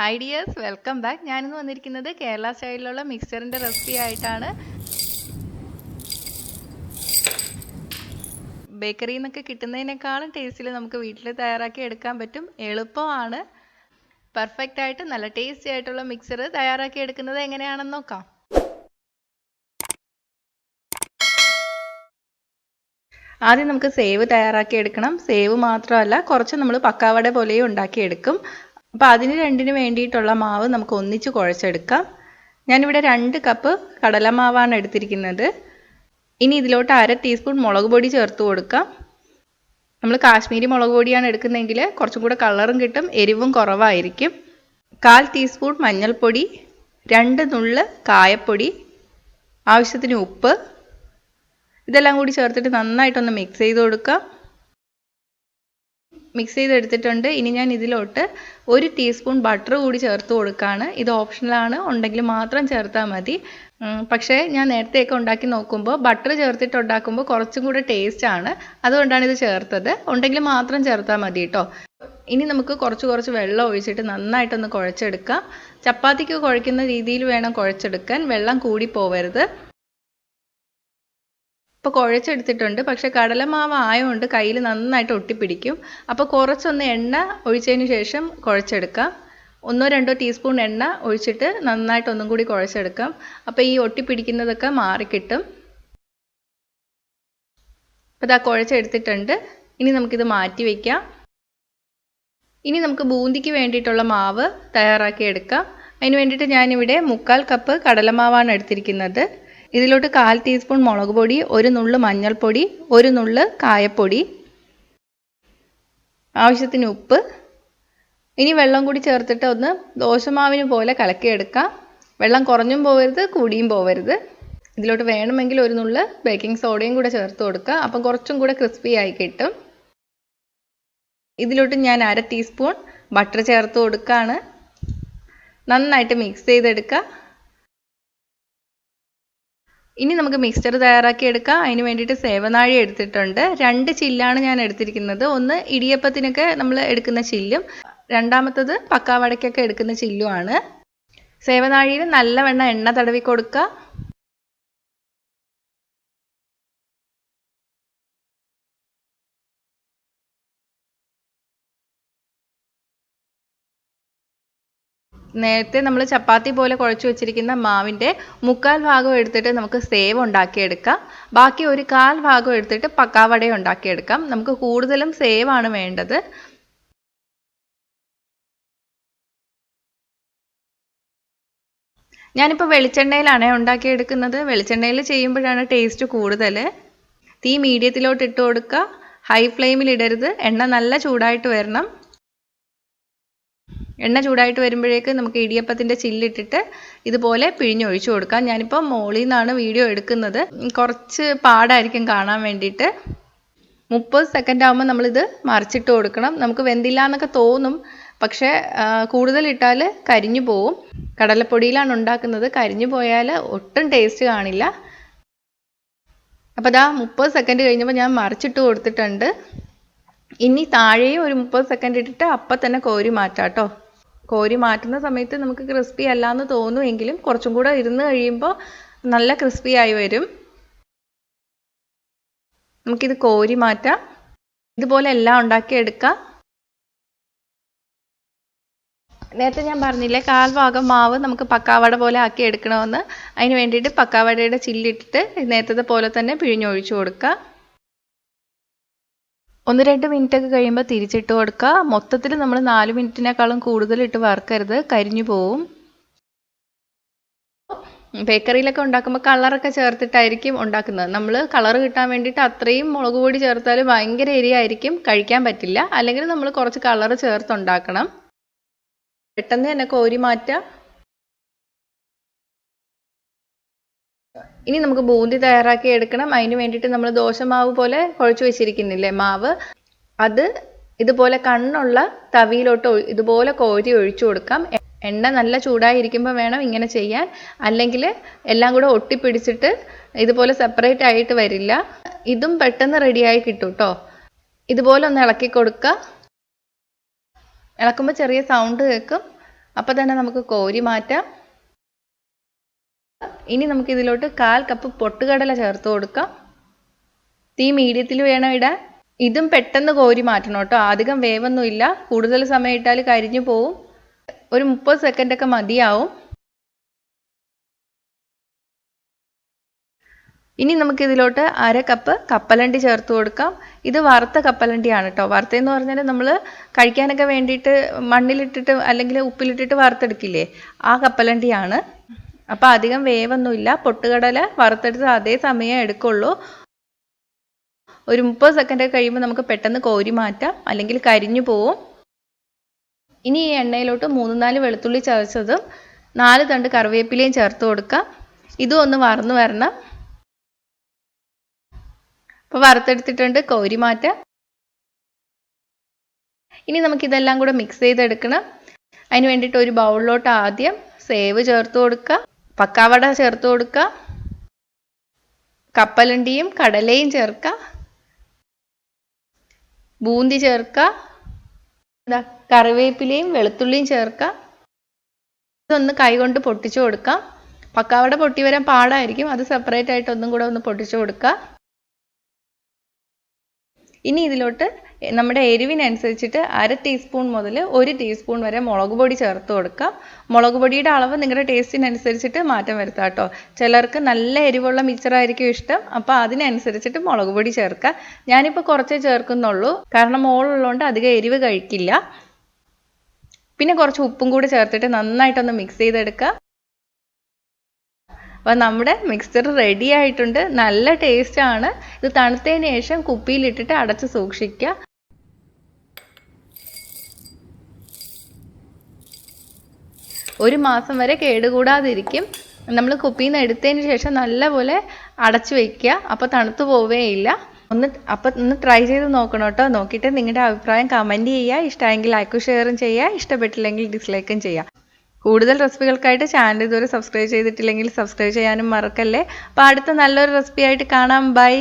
Hi dears, welcome back. ഞാനിന്ന് വന്നിരിക്കുന്നത് Kerala സ്റ്റൈലിലുള്ള മിക്സറിൻ്റെ recipe ആയിട്ടാണ്. ബേക്കറിയിൽ നിന്നൊക്കെ കിട്ടുന്നതിനേക്കാളും ടേസ്റ്റിൽ നമുക്ക് വീട്ടിൽ തയ്യാറാക്കി എടുക്കാൻ പറ്റും. എളുപ്പമാണ്. പെർഫെക്റ്റ് ആയിട്ട് നല്ല ടേസ്റ്റി ആയിട്ടുള്ള മിക്സർ തയ്യാറാക്കി എടുക്കുന്നത് എങ്ങനെയാണെന്ന് നോക്കാം. ആദ്യം നമുക്ക് സേവ് തയ്യാറാക്കി എടുക്കണം. സേവ് മാത്രമല്ല, കുറച്ച് നമ്മൾ പക്കാവട പോലെയും ഉണ്ടാക്കിയെടുക്കും. അപ്പോൾ അതിന് രണ്ടിന് വേണ്ടിയിട്ടുള്ള മാവ് നമുക്ക് ഒന്നിച്ച് കുഴച്ചെടുക്കാം. ഞാനിവിടെ 2 കപ്പ് കടലമാവാണ് എടുത്തിരിക്കുന്നത്. ഇനി ഇതിലോട്ട് 1/2 ടീസ്പൂൺ മുളക് പൊടി ചേർത്ത് കൊടുക്കാം. നമ്മൾ കാശ്മീരി മുളക് പൊടിയാണ് എടുക്കുന്നതെങ്കിൽ കുറച്ചും കൂടെ കളറും കിട്ടും, എരിവും കുറവായിരിക്കും. 1/4 ടീസ്പൂൺ മഞ്ഞൾപ്പൊടി, 2 നുള്ള് കായപ്പൊടി, ആവശ്യത്തിന് ഉപ്പ്, ഇതെല്ലാം കൂടി ചേർത്തിട്ട് നന്നായിട്ടൊന്ന് മിക്സ് ചെയ്ത് കൊടുക്കാം. മിക്സ് ചെയ്തെടുത്തിട്ടുണ്ട്. ഇനി ഞാൻ ഇതിലോട്ട് 1 ടീസ്പൂൺ ബട്ടർ കൂടി ചേർത്ത് കൊടുക്കുകയാണ്. ഇത് ഓപ്ഷണലാണ്, ഉണ്ടെങ്കിൽ മാത്രം ചേർത്താൽ മതി. പക്ഷേ ഞാൻ നേരത്തെയൊക്കെ ഉണ്ടാക്കി നോക്കുമ്പോൾ ബട്ടർ ചേർത്തിട്ട് ഉണ്ടാക്കുമ്പോൾ കുറച്ചും കൂടെ ടേസ്റ്റ് ആണ്, അതുകൊണ്ടാണ് ഇത് ചേർത്തത്. ഉണ്ടെങ്കിൽ മാത്രം ചേർത്താൽ മതി കേട്ടോ. ഇനി നമുക്ക് കുറച്ച് വെള്ളം ഒഴിച്ചിട്ട് നന്നായിട്ടൊന്ന് കുഴച്ചെടുക്കാം. ചപ്പാത്തിക്ക് കുഴയ്ക്കുന്ന രീതിയിൽ വേണം കുഴച്ചെടുക്കാൻ, വെള്ളം കൂടി പോവരുത്. ഇപ്പോൾ കുഴച്ചെടുത്തിട്ടുണ്ട്, പക്ഷേ കടലമാവ് ആയതുകൊണ്ട് കയ്യിൽ നന്നായിട്ട് ഒട്ടിപ്പിടിക്കും. അപ്പോൾ കുറച്ചൊന്ന് എണ്ണ ഒഴിച്ചതിന് ശേഷം കുഴച്ചെടുക്കാം. 1-2 ടീസ്പൂൺ എണ്ണ ഒഴിച്ചിട്ട് നന്നായിട്ട് ഒന്നും കൂടി കുഴച്ചെടുക്കാം. അപ്പോൾ ഈ ഒട്ടിപ്പിടിക്കുന്നതൊക്കെ മാറിക്കിട്ടും. അപ്പോൾ ഇതാ കുഴച്ചെടുത്തിട്ടുണ്ട്. ഇനി നമുക്കിത് മാറ്റി വയ്ക്കാം. ഇനി നമുക്ക് ബൂന്തിക്ക് വേണ്ടിയിട്ടുള്ള മാവ് തയ്യാറാക്കി എടുക്കാം. അതിന് വേണ്ടിയിട്ട് ഞാനിവിടെ 3/4 കപ്പ് കടലമാവാണ് എടുത്തിരിക്കുന്നത്. ഇതിലോട്ട് 1/4 ടീസ്പൂൺ മുളക് പൊടി, 1 നുള്ള് മഞ്ഞൾപ്പൊടി, 1 നുള്ള് കായപ്പൊടി, ആവശ്യത്തിന് ഉപ്പ്. ഇനി വെള്ളം കൂടി ചേർത്തിട്ട് ഒന്ന് ദോശമാവിന് പോലെ കലക്കിയെടുക്കാം. വെള്ളം കുറഞ്ഞും പോവരുത്, കൂടിയും പോവരുത്. ഇതിലോട്ട് വേണമെങ്കിൽ 1 നുള്ള് ബേക്കിംഗ് സോഡയും കൂടെ ചേർത്ത് കൊടുക്കുക. അപ്പം കുറച്ചും കൂടെ ക്രിസ്പി ആയി കിട്ടും. ഇതിലോട്ട് ഞാൻ 1/2 ടീസ്പൂൺ ബട്ടർ ചേർത്ത് കൊടുക്കുകയാണ്. നന്നായിട്ട് മിക്സ് ചെയ്തെടുക്കുക. ഇനി നമുക്ക് മിക്സ്ചർ തയ്യാറാക്കി എടുക്കാം. അതിന് വേണ്ടിയിട്ട് സേവനാഴി എടുത്തിട്ടുണ്ട്. 2 ചില്ലാണ് ഞാൻ എടുത്തിരിക്കുന്നത്. ഒന്ന് ഇടിയപ്പത്തിനൊക്കെ നമ്മൾ എടുക്കുന്ന ചില്ലും, രണ്ടാമത്തത് പക്കാവടയ്ക്കൊക്കെ എടുക്കുന്ന ചില്ലുമാണ്. സേവനാഴിയിൽ നല്ലവണ്ണം എണ്ണ തടവി കൊടുക്കുക. നേരത്തെ നമ്മൾ ചപ്പാത്തി പോലെ കുഴച്ച് വെച്ചിരിക്കുന്ന മാവിൻ്റെ 3/4 ഭാഗം എടുത്തിട്ട് നമുക്ക് സേവ് ഉണ്ടാക്കിയെടുക്കാം. ബാക്കി 1/4 ഭാഗം എടുത്തിട്ട് പക്കാവട ഉണ്ടാക്കിയെടുക്കാം. നമുക്ക് കൂടുതലും സേവാണ് വേണ്ടത്. ഞാനിപ്പോൾ വെളിച്ചെണ്ണയിലാണ് ഉണ്ടാക്കിയെടുക്കുന്നത്. വെളിച്ചെണ്ണയിൽ ചെയ്യുമ്പോഴാണ് ടേസ്റ്റ് കൂടുതൽ. തീ മീഡിയത്തിലോട്ട് ഇട്ട് കൊടുക്കുക. ഹൈ ഫ്ലെയിമിൽ ഇടരുത്. എണ്ണ നല്ല ചൂടായിട്ട് വരണം. എണ്ണ ചൂടായിട്ട് വരുമ്പോഴേക്ക് നമുക്ക് ഇടിയപ്പത്തിൻ്റെ ചില്ലിട്ടിട്ട് ഇതുപോലെ പിഴിഞ്ഞൊഴിച്ചു കൊടുക്കാം. ഞാനിപ്പോൾ മോളിൽ നിന്നാണ് വീഡിയോ എടുക്കുന്നത്. കുറച്ച് പാടായിരിക്കും കാണാൻ വേണ്ടിയിട്ട്. 30 സെക്കൻഡ് ആകുമ്പോൾ നമ്മളിത് മറിച്ചിട്ട് കൊടുക്കണം. നമുക്ക് വെന്തില്ല എന്നൊക്കെ തോന്നും, പക്ഷേ കൂടുതലിട്ടാൽ കരിഞ്ഞു പോവും. കടലപ്പൊടിയിലാണ് ഉണ്ടാക്കുന്നത്. കരിഞ്ഞു പോയാൽ ഒട്ടും ടേസ്റ്റ് കാണില്ല. അപ്പോൾ ഇതാ 30 സെക്കൻഡ് കഴിഞ്ഞപ്പോൾ ഞാൻ മറിച്ചിട്ട് കൊടുത്തിട്ടുണ്ട്. ഇനി താഴെയും ഒരു 30 സെക്കൻഡ് ഇട്ടിട്ട് അപ്പം തന്നെ കോരി മാറ്റാം കേട്ടോ. കോരി മാറ്റുന്ന സമയത്ത് നമുക്ക് ക്രിസ്പി അല്ലാന്ന് തോന്നുമെങ്കിലും കുറച്ചും കൂടെ ഇരുന്ന് കഴിയുമ്പോൾ നല്ല ക്രിസ്പി ആയി വരും. നമുക്കിത് കോരി മാറ്റാം. ഇതുപോലെ എല്ലാം ഉണ്ടാക്കിയെടുക്കാം. നേരത്തെ ഞാൻ പറഞ്ഞില്ലേ 1/4 ഭാഗം മാവ് നമുക്ക് പക്കാവട പോലെ ആക്കി എടുക്കണമെന്ന്. അതിന് വേണ്ടിയിട്ട് പക്കാവടയുടെ ചില്ലിട്ടിട്ട് നേരത്തെ പോലെ തന്നെ പിഴിഞ്ഞൊഴിച്ചു കൊടുക്കുക. 1-2 മിനിറ്റ് ഒക്കെ കഴിയുമ്പോൾ തിരിച്ചിട്ട് കൊടുക്കുക. മൊത്തത്തിൽ നമ്മൾ 4 മിനിറ്റിനേക്കാളും കൂടുതൽ ഇട്ട് വറുക്കരുത്, കരിഞ്ഞു പോവും. ബേക്കറിയിലൊക്കെ ഉണ്ടാക്കുമ്പോൾ കളറൊക്കെ ചേർത്തിട്ടായിരിക്കും ഉണ്ടാക്കുന്നത്. നമ്മൾ കളർ കിട്ടാൻ വേണ്ടിയിട്ട് അത്രയും മുളക് പൊടി ചേർത്താൽ ഭയങ്കര എരിയായിരിക്കും, കഴിക്കാൻ പറ്റില്ല. അല്ലെങ്കിൽ നമ്മൾ കുറച്ച് കളർ ചേർത്തുണ്ടാക്കണം. പെട്ടെന്ന് തന്നെ കോരി മാറ്റാം. ഇനി നമുക്ക് ബൂന്തി തയ്യാറാക്കി എടുക്കണം. അതിന് വേണ്ടിയിട്ട് നമ്മൾ ദോശമാവ് പോലെ കുഴച്ച് വെച്ചിരിക്കുന്നില്ലേ മാവ്, അത് ഇതുപോലെ കണ്ണുള്ള തവിയിലോട്ട് ഇതുപോലെ കോരി ഒഴിച്ചു കൊടുക്കാം. എണ്ണ നല്ല ചൂടായിരിക്കുമ്പോൾ വേണം ഇങ്ങനെ ചെയ്യാൻ, അല്ലെങ്കിൽ എല്ലാം കൂടെ ഒട്ടിപ്പിടിച്ചിട്ട് ഇതുപോലെ സെപ്പറേറ്റ് ആയിട്ട് വരില്ല. ഇതും പെട്ടെന്ന് റെഡിയായി കിട്ടും കേട്ടോ. ഇതുപോലെ ഒന്ന് ഇളക്കി കൊടുക്കുക. ഇളക്കുമ്പോൾ ചെറിയ സൗണ്ട് കേൾക്കും. അപ്പോൾ തന്നെ നമുക്ക് കോരി മാറ്റാം. ഇനി നമുക്ക് ഇതിലോട്ട് 1/4 കപ്പ് പൊട്ടുകടല ചേർത്ത് കൊടുക്കാം. തീ മീഡിയത്തിൽ വേണം ഇടാൻ. ഇതും പെട്ടെന്ന് കോരി മാറ്റണം കേട്ടോ, അധികം വേവൊന്നുമില്ല. കൂടുതൽ സമയം ഇട്ടാൽ കരിഞ്ഞു പോവും. ഒരു 30 സെക്കൻഡ് ഒക്കെ മതിയാവും. ഇനി നമുക്ക് ഇതിലോട്ട് 1/2 കപ്പ് കപ്പലണ്ടി ചേർത്ത് കൊടുക്കാം. ഇത് വറുത്ത കപ്പലണ്ടിയാണ് കേട്ടോ. വറുത്തതെന്ന് പറഞ്ഞാൽ നമ്മൾ കഴിക്കാനൊക്കെ വേണ്ടിയിട്ട് മണ്ണിലിട്ടിട്ട് അല്ലെങ്കിൽ ഉപ്പിലിട്ടിട്ട് വറുത്തെടുക്കില്ലേ, ആ കപ്പലണ്ടിയാണ്. അപ്പോൾ അധികം വേവൊന്നുമില്ല. പൊട്ടുകടല വറുത്തെടുത്ത് അതേ സമയം എടുക്കുള്ളൂ. ഒരു 30 സെക്കൻഡ് ഒക്കെ കഴിയുമ്പോൾ നമുക്ക് പെട്ടെന്ന് കോരി മാറ്റാം, അല്ലെങ്കിൽ കരിഞ്ഞു പോവും. ഇനി ഈ എണ്ണയിലോട്ട് 3-4 വെളുത്തുള്ളി ചതച്ചതും 4 തണ്ട് കറിവേപ്പിലയും ചേർത്ത് കൊടുക്കാം. ഇതും ഒന്ന് വറന്ന് വരണം. അപ്പോൾ വറുത്തെടുത്തിട്ടുണ്ട്, കോരി മാറ്റാം. ഇനി നമുക്കിതെല്ലാം കൂടെ മിക്സ് ചെയ്തെടുക്കണം. അതിന് വേണ്ടിയിട്ട് ഒരു ബൗളിലോട്ട് ആദ്യം സേവ് ചേർത്ത് കൊടുക്കുക, പക്കാവട ചേർത്ത് കൊടുക്കുക, കപ്പലണ്ടിയും കടലയും ചേർക്കുക, ബൂന്തി ചേർക്കുക, കറിവേപ്പിലയും വെളുത്തുള്ളിയും ചേർക്കുക. ഇതൊന്ന് കൈകൊണ്ട് പൊട്ടിച്ചു കൊടുക്കാം. പക്കാവട പൊട്ടി വരാൻ പാടായിരിക്കും, അത് സെപ്പറേറ്റ് ആയിട്ട് ഒന്നും കൂടെ ഒന്ന് പൊട്ടിച്ചു കൊടുക്കുക. ഇനി ഇതിലോട്ട് നമ്മുടെ എരിവിനനുസരിച്ചിട്ട് 1/2 ടീസ്പൂൺ മുതൽ 1 ടീസ്പൂൺ വരെ മുളക് പൊടി ചേർത്ത് കൊടുക്കാം. മുളക് പൊടിയുടെ അളവ് നിങ്ങളുടെ ടേസ്റ്റിനനുസരിച്ചിട്ട് മാറ്റം വരുത്താം കേട്ടോ. ചിലർക്ക് നല്ല എരിവുള്ള മിക്സറായിരിക്കും ഇഷ്ടം, അപ്പോൾ അതിനനുസരിച്ചിട്ട് മുളക് പൊടി ചേർക്കുക. ഞാനിപ്പോൾ കുറച്ചേ ചേർക്കുന്നുള്ളൂ, കാരണം മോളുള്ളതുകൊണ്ട് അധികം എരിവ് കഴിക്കില്ല. പിന്നെ കുറച്ച് ഉപ്പും കൂടി ചേർത്തിട്ട് നന്നായിട്ടൊന്ന് മിക്സ് ചെയ്തെടുക്കുക. അപ്പോൾ നമ്മുടെ മിക്സ്ചർ റെഡി ആയിട്ടുണ്ട്. നല്ല ടേസ്റ്റാണ്. ഇത് തണുത്തതിന് ശേഷം കുപ്പിയിലിട്ടിട്ട് അടച്ച് സൂക്ഷിക്കുക. ഒരു മാസം വരെ കേടുകൂടാതിരിക്കും. നമ്മൾ കുപ്പിയിൽ നിന്ന് എടുത്തതിന് ശേഷം നല്ലപോലെ അടച്ചു വയ്ക്കുക, അപ്പോൾ തണുത്തു പോവുകയില്ല. ഒന്ന് ട്രൈ ചെയ്ത് നോക്കണം കേട്ടോ. നോക്കിയിട്ട് നിങ്ങളുടെ അഭിപ്രായം കമൻറ്റ് ചെയ്യുക. ഇഷ്ടമായെങ്കിൽ ലൈക്കും ഷെയറും ചെയ്യുക, ഇഷ്ടപ്പെട്ടില്ലെങ്കിൽ ഡിസ്ലൈക്കും ചെയ്യുക. കൂടുതൽ റെസിപ്പികൾക്കായിട്ട് ചാനൽ ഇതുവരെ സബ്സ്ക്രൈബ് ചെയ്തിട്ടില്ലെങ്കിൽ സബ്സ്ക്രൈബ് ചെയ്യാനും മറക്കല്ലേ. അപ്പോൾ അടുത്ത നല്ലൊരു റെസിപ്പി ആയിട്ട് കാണാം. ബൈ.